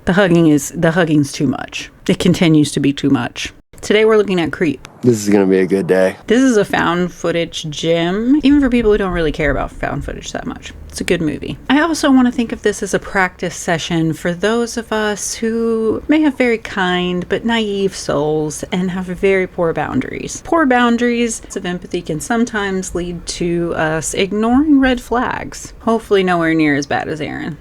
The hugging's too much. It continues to be too much. Today we're looking at Creep. This is going to be a good day. This is a found footage gem, even for people who don't really care about found footage that much. It's a good movie. I also want to think of this as a practice session for those of us who may have very kind but naive souls and have very poor boundaries. Poor boundaries of empathy can sometimes lead to us ignoring red flags. Hopefully nowhere near as bad as Aaron.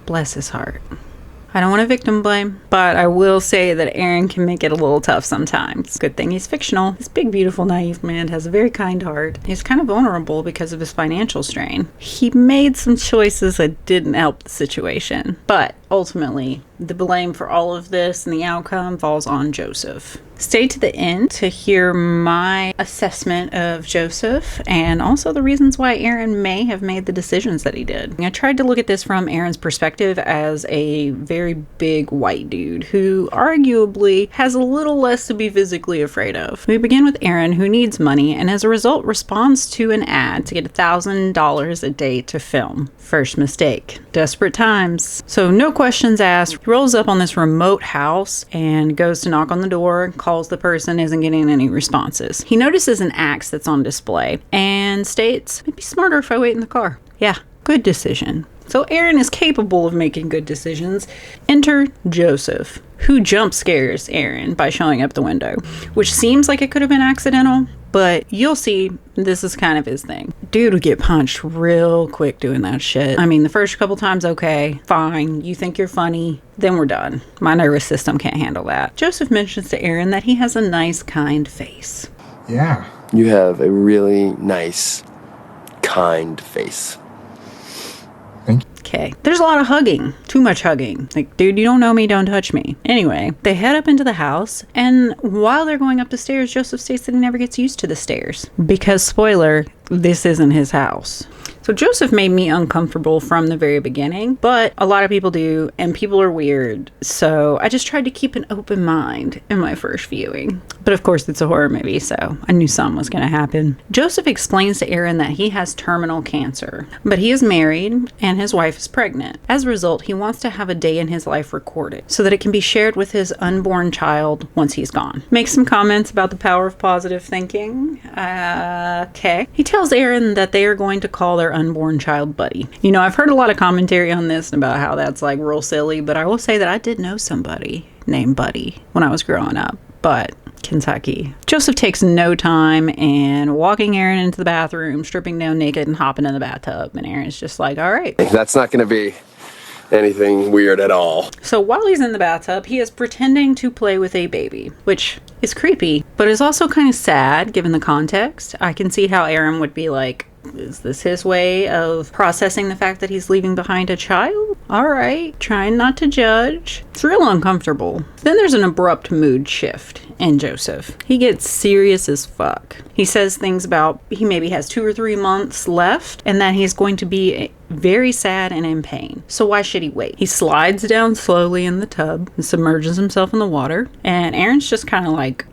Bless his heart. I don't want to victim blame, but I will say that Aaron can make it a little tough sometimes. Good thing he's fictional. This big, beautiful, naive man has a very kind heart. He's kind of vulnerable because of his financial strain. He made some choices that didn't help the situation, but ultimately, the blame for all of this and the outcome falls on Josef. Stay to the end to hear my assessment of Josef and also the reasons why Aaron may have made the decisions that he did. I tried to look at this from Aaron's perspective as a very big white dude who arguably has a little less to be physically afraid of. We begin with Aaron, who needs money and as a result responds to an ad to get $1,000 a day to film. First mistake. Desperate times. So no questions asked. He rolls up on this remote house and goes to knock on the door, calls the person, isn't getting any responses. He notices an axe that's on display and states, "It'd be smarter if I wait in the car." Yeah, good decision. So Aaron is capable of making good decisions. Enter Josef, who jump scares Aaron by showing up the window, which seems like it could have been accidental, but you'll see this is kind of his thing. Dude would get punched real quick doing that shit. I mean, the first couple times, okay, fine, you think you're funny, then we're done. My nervous system can't handle that. Josef mentions to Aaron that he has a nice, kind face. Yeah. You have a really nice, kind face. Okay. There's a lot of hugging. Too much hugging. Like, dude, you don't know me, don't touch me. Anyway, they head up into the house, and while they're going up the stairs, Josef states that he never gets used to the stairs. Because, spoiler, this isn't his house. So Josef made me uncomfortable from the very beginning, but a lot of people do, and people are weird. So I just tried to keep an open mind in my first viewing. But of course, it's a horror movie, so I knew something was going to happen. Josef explains to Aaron that he has terminal cancer, but he is married and his wife is pregnant. As a result, he wants to have a day in his life recorded so that it can be shared with his unborn child once he's gone. Makes some comments about the power of positive thinking. Okay. He tells Aaron that they are going to call their unborn child Buddy. You know, I've heard a lot of commentary on this about how that's like real silly, but I will say that I did know somebody named Buddy when I was growing up, but Kentucky. Josef takes no time in walking Aaron into the bathroom, stripping down naked and hopping in the bathtub, and Aaron's just like, all right. That's not going to be anything weird at all. So while he's in the bathtub, he is pretending to play with a baby, which is creepy, but is also kind of sad given the context. I can see how Aaron would be like, is this his way of processing the fact that he's leaving behind a child? All right, trying not to judge. It's real uncomfortable. Then there's an abrupt mood shift in Josef. He gets serious as fuck. He says things about he maybe has 2 or 3 months left and that he's going to be very sad and in pain. So why should he wait? He slides down slowly in the tub and submerges himself in the water. And Aaron's just kind of like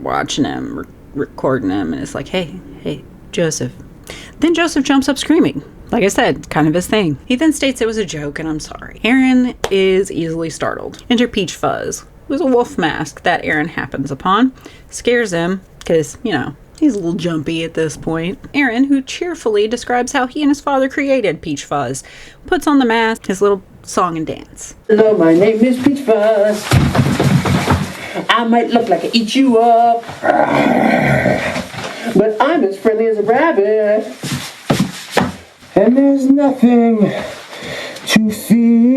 watching him, recording him, and it's like, hey, Josef. Then Josef jumps up screaming. Like I said, kind of his thing. He then states it was a joke and I'm sorry. Aaron is easily startled. Enter Peach Fuzz, who's a wolf mask that Aaron happens upon. Scares him because, you know, he's a little jumpy at this point. Aaron, who cheerfully describes how he and his father created Peach Fuzz, puts on the mask, his little song and dance. Hello, my name is Peach Fuzz. I might look like I eat you up, but I'm as friendly as a rabbit, and there's nothing to fear.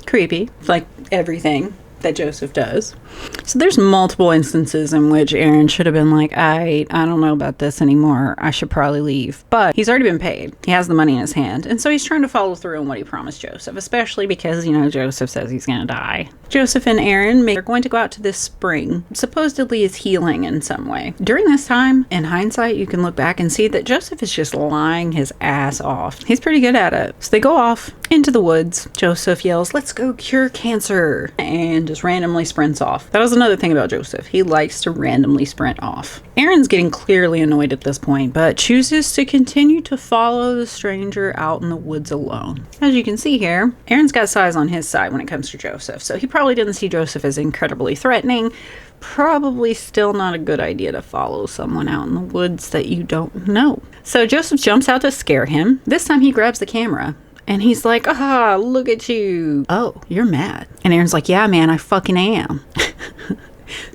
Creepy, like everything that Josef does. So there's multiple instances in which Aaron should have been like, I don't know about this anymore. I should probably leave. But he's already been paid. He has the money in his hand. And so he's trying to follow through on what he promised Josef, especially because, you know, Josef says he's going to die. Josef and Aaron are going to go out to this spring. Supposedly is healing in some way. During this time, in hindsight, you can look back and see that Josef is just lying his ass off. He's pretty good at it. So they go off into the woods. Josef yells, "Let's go cure cancer." And just randomly sprints off. That was another thing about Josef. He likes to randomly sprint off. Aaron's getting clearly annoyed at this point, but chooses to continue to follow the stranger out in the woods alone. As you can see here, Aaron's got size on his side when it comes to Josef, so he probably didn't see Josef as incredibly threatening. Probably still not a good idea to follow someone out in the woods that you don't know. So Josef jumps out to scare him. This time he grabs the camera and he's like, "Ah, look at you. Oh, you're mad." And Aaron's like, "Yeah, man, I fucking am."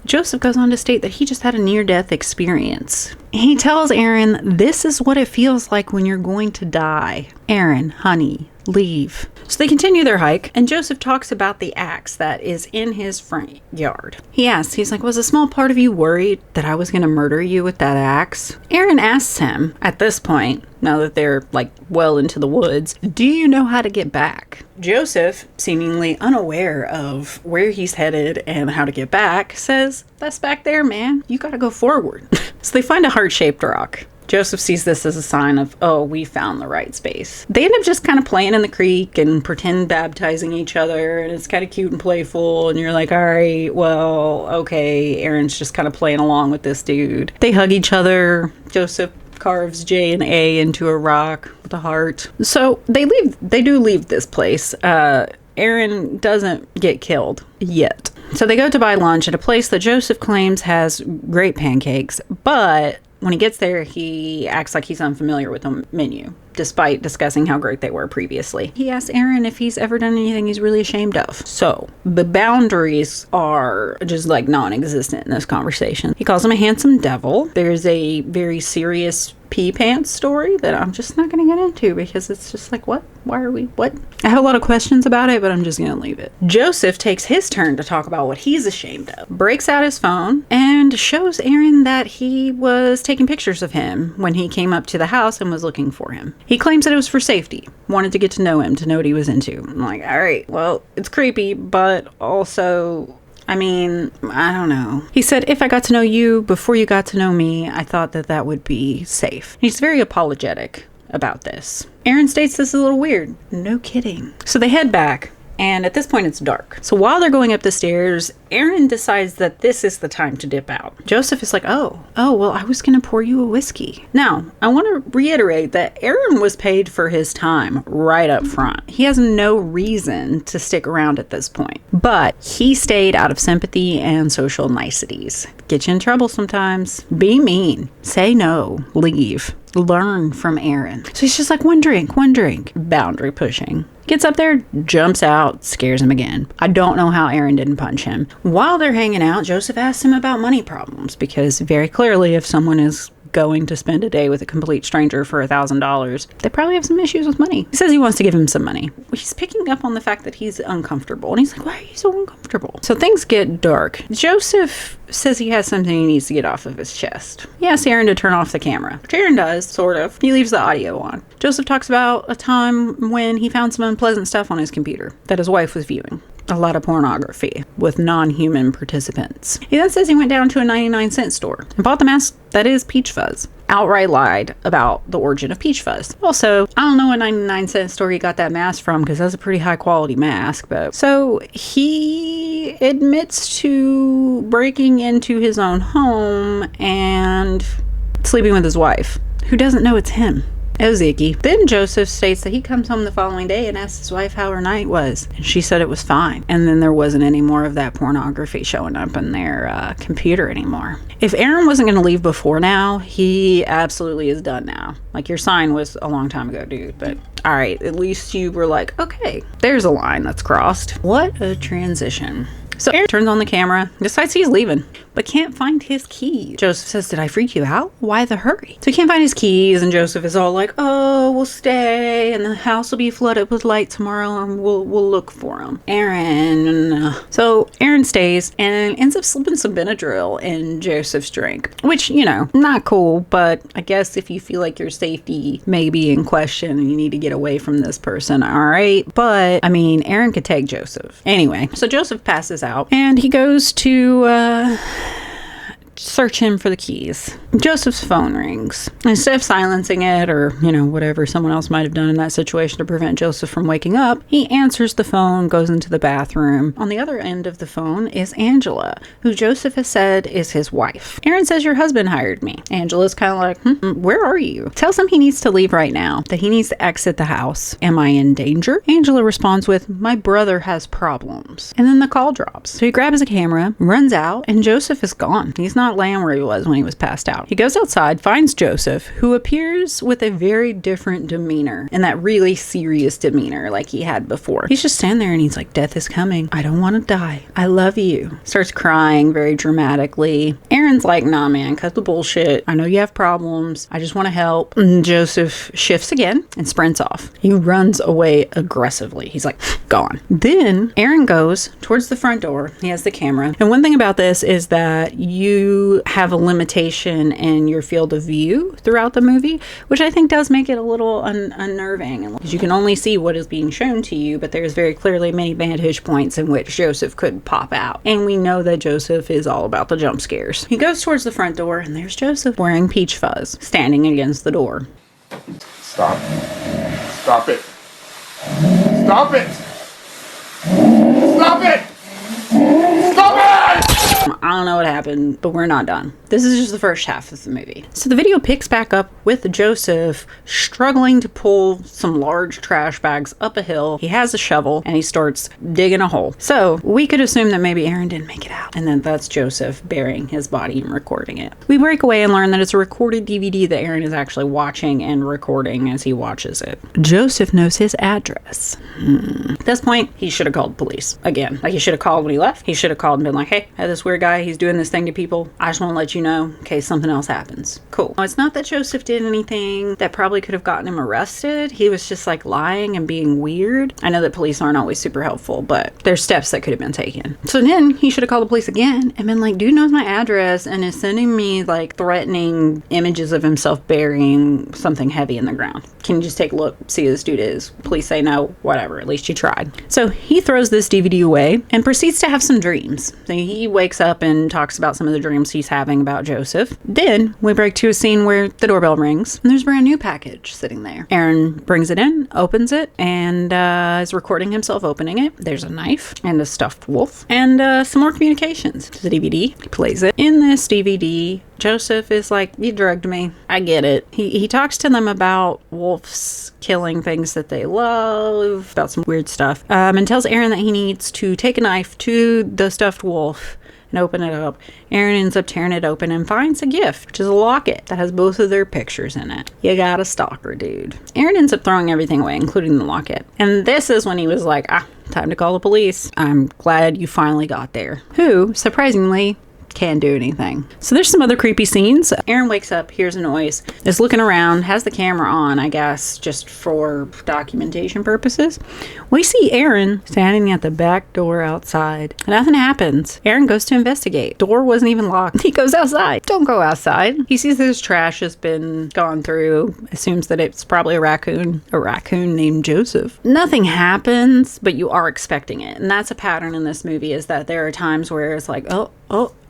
Josef goes on to state that he just had a near-death experience. He tells Aaron, "This is what it feels like when you're going to die. Aaron, honey, leave." So they continue their hike, and Josef talks about the axe that is in his front yard. He asks, he's like, "Was a small part of you worried that I was going to murder you with that axe?" Aaron asks him, at this point, now that they're like well into the woods, "Do you know how to get back?" Josef, seemingly unaware of where he's headed and how to get back, says, "That's back there, man. You gotta go forward." So they find a heart-shaped rock. Josef sees this as a sign of, oh, we found the right space. They end up just kind of playing in the creek and pretend baptizing each other, and it's kind of cute and playful, and you're like, all right, well, okay, Aaron's just kind of playing along with this dude. They hug each other. Josef carves J and A into a rock with a heart. So they do leave this place. Aaron doesn't get killed yet. So they go to buy lunch at a place that Josef claims has great pancakes, but when he gets there, he acts like he's unfamiliar with the menu, despite discussing how great they were previously. He asks Aaron if he's ever done anything he's really ashamed of. So the boundaries are just like non-existent in this conversation. He calls him a handsome devil. There's a very serious pee pants story that I'm just not going to get into because it's just like, what? Why are we? What? I have a lot of questions about it, but I'm just going to leave it. Josef takes his turn to talk about what he's ashamed of, breaks out his phone, and shows Aaron that he was taking pictures of him when he came up to the house and was looking for him. He claims that it was for safety, wanted to get to know him, to know what he was into. I'm like, all right, well, it's creepy, but also, I mean, I don't know. He said, if I got to know you before you got to know me, I thought that that would be safe. He's very apologetic about this. Aaron states this is a little weird. No kidding. So they head back. And at this point, it's dark. So while they're going up the stairs, Aaron decides that this is the time to dip out. Josef is like, oh, well, I was going to pour you a whiskey. Now, I want to reiterate that Aaron was paid for his time right up front. He has no reason to stick around at this point. But he stayed out of sympathy and social niceties. Get you in trouble sometimes. Be mean. Say no. Leave. Learn from Aaron. So he's just like, one drink. Boundary pushing. Gets up there, jumps out, scares him again. I don't know how Aaron didn't punch him. While they're hanging out, Josef asks him about money problems because very clearly if someone is going to spend a day with a complete stranger for $1,000, they probably have some issues with money. He says he wants to give him some money. He's picking up on the fact that he's uncomfortable, and he's like, why are you so uncomfortable? So things get dark. Josef says he has something he needs to get off of his chest. He asks Aaron to turn off the camera, which Aaron does, sort of. He leaves the audio on. Josef talks about a time when he found some unpleasant stuff on his computer that his wife was viewing. A lot of pornography with non-human participants. He then says he went down to a 99-cent store and bought the mask that is Peach Fuzz. Outright lied about the origin of Peach Fuzz. Also, I don't know what 99-cent store he got that mask from because that's a pretty high quality mask. But so he admits to breaking into his own home and sleeping with his wife, who doesn't know it's him. It was icky. Then Josef states that he comes home the following day and asks his wife how her night was. And she said it was fine. And then there wasn't any more of that pornography showing up in their computer anymore. If Aaron wasn't going to leave before now, he absolutely is done now. Like, your sign was a long time ago, dude. But, all right, at least you were like, okay, there's a line that's crossed. What a transition. So Aaron turns on the camera, decides he's leaving, but can't find his keys. Josef says, did I freak you out? Why the hurry? So he can't find his keys, and Josef is all like, oh, we'll stay, and the house will be flooded with light tomorrow, and we'll look for him. So Aaron stays and ends up slipping some Benadryl in Josef's drink, which, you know, not cool, but I guess if you feel like your safety may be in question and you need to get away from this person, all right? But, I mean, Aaron could take Josef. Anyway, so Josef passes out and he goes to search him for the keys. Joseph's phone rings. Instead of silencing it or, whatever someone else might have done in that situation to prevent Joseph from waking up, he answers the phone, goes into the bathroom. On the other end of the phone is Angela, who Joseph has said is his wife. Aaron says, your husband hired me. Angela's kind of like, where are you? Tells him he needs to leave right now, that he needs to exit the house. Am I in danger? Angela responds with, my brother has problems. And then the call drops. So he grabs a camera, runs out, and Joseph is gone. He's not laying where he was when he was passed out. He goes outside, finds Joseph, who appears with a very different demeanor, and that really serious demeanor like he had before. He's just standing there and he's like, death is coming. I don't want to die. I love you. Starts crying very dramatically. Aaron's like, nah, man, cut the bullshit. I know you have problems. I just want to help. And Joseph shifts again and sprints off. He runs away aggressively. He's like, gone. Then Aaron goes towards the front door. He has the camera. And one thing about this is that you have a limitation in your field of view throughout the movie, which I think does make it a little unnerving. Because you can only see what is being shown to you, but there's very clearly many vantage points in which Joseph could pop out. And we know that Joseph is all about the jump scares. He goes towards the front door, and there's Joseph wearing peach fuzz, standing against the door. Stop. Stop it. Stop it. Stop it. Stop it! I don't know what happened, but we're not done. This is just the first half of the movie. So the video picks back up with Joseph struggling to pull some large trash bags up a hill. He has a shovel and he starts digging a hole. So we could assume that maybe Aaron didn't make it out. And then that's Joseph burying his body and recording it. We break away and learn that it's a recorded DVD that Aaron is actually watching and recording as he watches it. Joseph knows his address. At this point, he should have called police. Again, like he should have called when he left. He should have called and been like, hey, I had this weird guy. He's doing this thing to people. I just want to let you know in case something else happens. Cool. Now, it's not that Joseph did anything that probably could have gotten him arrested. He was just like lying and being weird. I know that police aren't always super helpful, but there's steps that could have been taken. So then he should have called the police again and been like, dude knows my address and is sending me like threatening images of himself burying something heavy in the ground. Can you just take a look, see who this dude is? Police say no, whatever. At least you tried. So he throws this DVD away and proceeds to have some dreams. So he wakes up and talks about some of the dreams he's having about Joseph. Then we break to a scene where the doorbell rings and there's a brand new package sitting there. Aaron brings it in, opens it, and is recording himself opening it. There's a knife and a stuffed wolf and some more communications to the DVD. He plays it. In this DVD, Joseph is like, you drugged me. I get it. He talks to them about wolves killing things that they love, about some weird stuff, and tells Aaron that he needs to take a knife to the stuffed wolf and open it up. Aaron ends up tearing it open and finds a gift, which is a locket that has both of their pictures in it. You got a stalker, dude. Aaron ends up throwing everything away, including the locket. And this is when he was like, time to call the police. I'm glad you finally got there. Who, surprisingly, can't do anything. So there's some other creepy scenes. Aaron wakes up, hears a noise, is looking around, has the camera on, I guess, just for documentation purposes. We see Aaron standing at the back door outside. Nothing happens. Aaron goes to investigate. Door wasn't even locked. He goes outside. Don't go outside. He sees that his trash has been gone through, assumes that it's probably a raccoon named Joseph. Nothing happens, but you are expecting it. And that's a pattern in this movie, is that there are times where it's like, oh,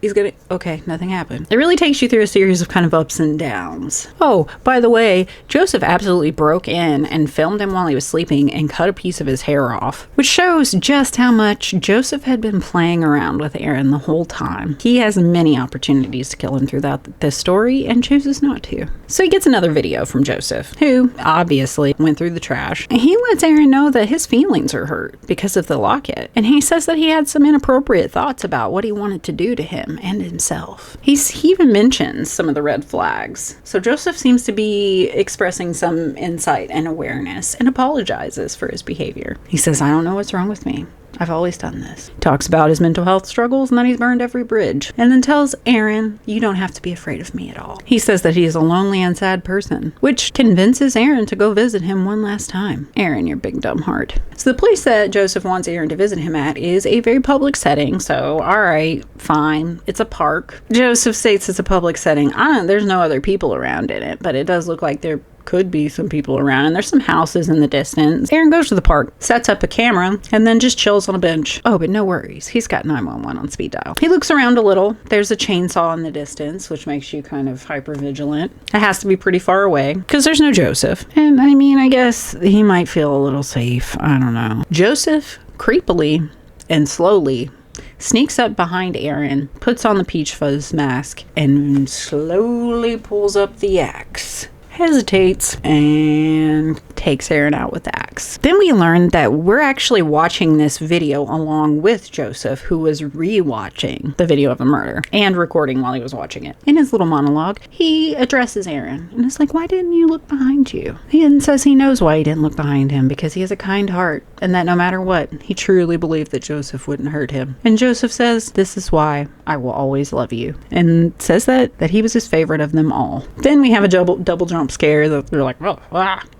he's gonna, okay, nothing happened. It really takes you through a series of kind of ups and downs. Oh, by the way, Joseph absolutely broke in and filmed him while he was sleeping and cut a piece of his hair off, which shows just how much Joseph had been playing around with Aaron the whole time. He has many opportunities to kill him throughout this story and chooses not to. So he gets another video from Joseph, who obviously went through the trash, and he lets Aaron know that his feelings are hurt because of the locket, and he says that he had some inappropriate thoughts about what he wanted to do to him and himself. He even mentions some of the red flags. So Joseph seems to be expressing some insight and awareness and apologizes for his behavior. He says, I don't know what's wrong with me. I've always done this. Talks about his mental health struggles and that he's burned every bridge. And then tells Aaron, you don't have to be afraid of me at all. He says that he is a lonely and sad person, which convinces Aaron to go visit him one last time. Aaron, your big dumb heart. So the place that Joseph wants Aaron to visit him at is a very public setting. So, all right, fine. It's a park. Joseph states it's a public setting. There's no other people around in it, but it does look like they're could be some people around, and there's some houses in the distance. Aaron goes to the park, sets up a camera, and then just chills on a bench. Oh, but no worries. He's got 911 on speed dial. He looks around a little. There's a chainsaw in the distance, which makes you kind of hyper vigilant. It has to be pretty far away because there's no Joseph. And I mean, I guess he might feel a little safe. I don't know. Joseph creepily and slowly sneaks up behind Aaron, puts on the peach fuzz mask, and slowly pulls up the axe. Hesitates and takes Aaron out with the axe. Then we learn that we're actually watching this video along with Joseph, who was re-watching the video of the murder and recording while he was watching it. In his little monologue, he addresses Aaron and is like, why didn't you look behind you? He then says he knows why he didn't look behind him, because he has a kind heart and that no matter what, he truly believed that Joseph wouldn't hurt him. And Joseph says, this is why I will always love you, and says that he was his favorite of them all. Then we have a double jump scare that they're like, oh,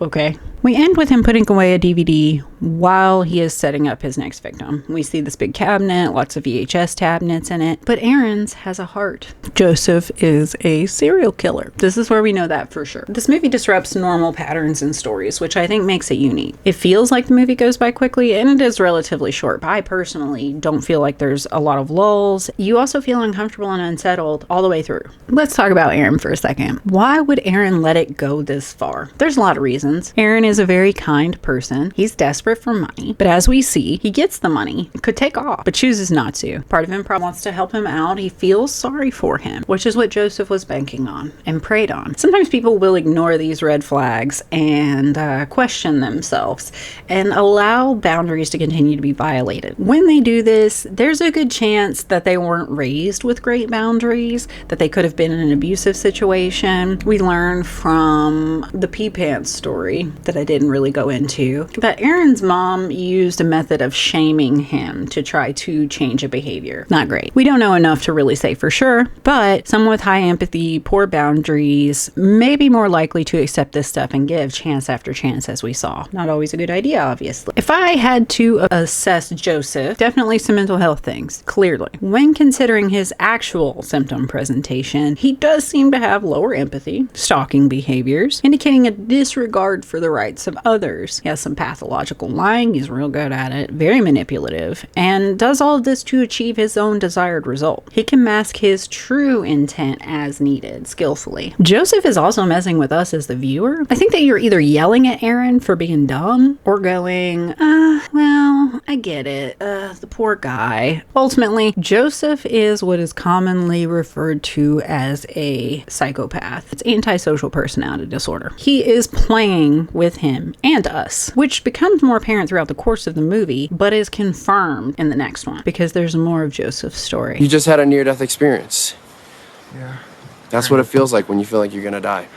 okay. We end with him putting away a DVD while he is setting up his next victim. We see this big cabinet, lots of VHS cabinets in it, but Aaron's has a heart. Joseph is a serial killer. This is where we know that for sure. This movie disrupts normal patterns and stories, which I think makes it unique. It feels like the movie goes by quickly, and it is relatively short. I personally don't feel like there's a lot of lulls. You also feel uncomfortable and unsettled all the way through. Let's talk about Aaron for a second. Why would Aaron let it go this far? There's a lot of reasons. Aaron is a very kind person. He's desperate for money, but as we see, he gets the money, could take off, but chooses not to. Part of him probably wants to help him out. He feels sorry for him, which is what Joseph was banking on and preyed on. Sometimes people will ignore these red flags and question themselves and allow boundaries to continue to be violated. When they do this, there's a good chance that they weren't raised with great boundaries, that they could have been in an abusive situation. We learn from the pee pants story that I didn't really go into that Aaron's mom used a method of shaming him to try to change a behavior. Not great. We don't know enough to really say for sure, but someone with high empathy, poor boundaries, may be more likely to accept this stuff and give chance after chance, as we saw. Not always a good idea, obviously. If I had to assess Joseph, definitely some mental health things, clearly. When considering his actual symptom presentation, he does seem to have lower empathy, stalking behaviors, indicating a disregard for the rights of others. He has some pathological lying, he's real good at it, very manipulative, and does all of this to achieve his own desired result. He can mask his true intent as needed, skillfully. Joseph is also messing with us as the viewer. I think that you're either yelling at Aaron for being dumb, or going, well, I get it, the poor guy. Ultimately, Joseph is what is commonly referred to as a psychopath. It's antisocial personality disorder. He is playing with him and us, which becomes more apparent throughout the course of the movie, but is confirmed in the next one because there's more of Joseph's story. You just had a near-death experience. Yeah. That's what it feels like when you feel like you're gonna die.